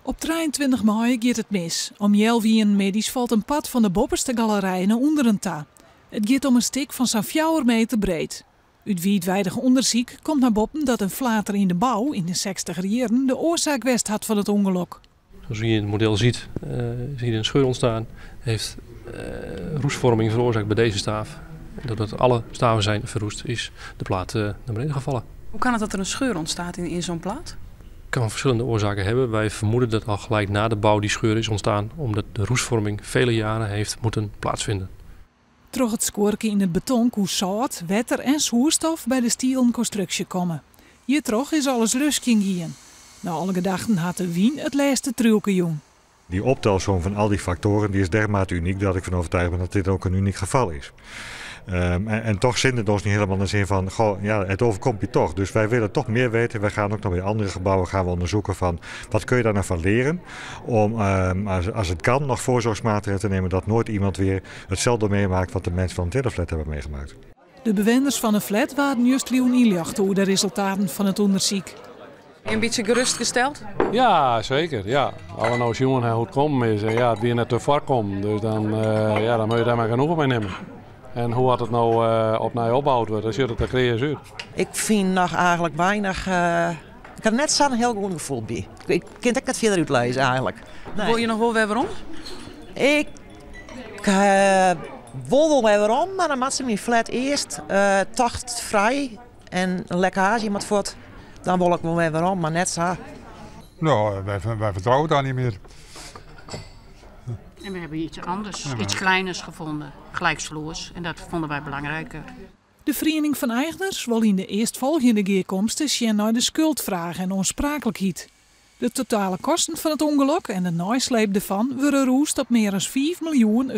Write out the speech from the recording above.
Op 23 mei gaat het mis. Om 11:00 valt een pad van de bopperste galerij naar onderen ta. Het gaat om een stuk van zo'n 4 meter breed. Uit wijdwijdig onderzoek komt naar boven dat een flater in de bouw in de 60er jaren de oorzaak west had van het ongeluk. Zoals je in het model ziet, zie je een scheur ontstaan. Heeft roestvorming veroorzaakt bij deze staaf. Doordat alle staven zijn verroest, is de plaat naar beneden gevallen. Hoe kan het dat er een scheur ontstaat in zo'n plaat? Kan verschillende oorzaken hebben. Wij vermoeden dat al gelijk na de bouw die scheur is ontstaan, omdat de roestvorming vele jaren heeft moeten plaatsvinden. Troch het skorken in het beton hoe zout, wetter en zuurstof bij de stielen constructie komen. Hier troch is alles lusking hier. Na alle gedachten had de wien het laatste trucje jong. Die optelsom van al die factoren die is dermate uniek dat ik van overtuigd ben dat dit ook een uniek geval is. En toch zit het ons niet helemaal in de zin van, goh, ja, het overkomt je toch. Dus wij willen toch meer weten. Wij gaan ook nog bij andere gebouwen onderzoeken van wat kun je daar nou van leren. Om, als het kan, nog voorzorgsmaatregelen te nemen dat nooit iemand weer hetzelfde meemaakt wat de mensen van het hele flat hebben meegemaakt. De bewoners van een flat waren juist inlicht over de resultaten van het onderzoek. Een beetje gerustgesteld? Ja, zeker. Ja. Als we nou zien hoe het komen is, ja, het weer net te ver komt. Dus dan moet je daar maar genoegen mee nemen. En hoe had het nou opnieuw opgebouwd wordt, dan ziet het er creëers uit. Ik vind nog eigenlijk weinig. Ik had net zo'n heel goed gevoel bij. Ik kan het net verder uitlezen eigenlijk. Nee. Wil je nog wel weer waarom? Ik wil wel weer waarom, maar dan moet ze mijn flat eerst tochtvrij en een lekkage met voort. Dan wil ik wel weer waarom, maar net zo. Nou, wij vertrouwen daar niet meer. En we hebben iets anders, iets kleiners gevonden, gelijksvloers. En dat vonden wij belangrijker. De Vereniging van Eigenaars wil in de eerstvolgende keerkomsten zien naar de schuldvraag en onsprakelijkheid. De totale kosten van het ongeluk en de nasleep ervan worden roest op meer dan €5 miljoen.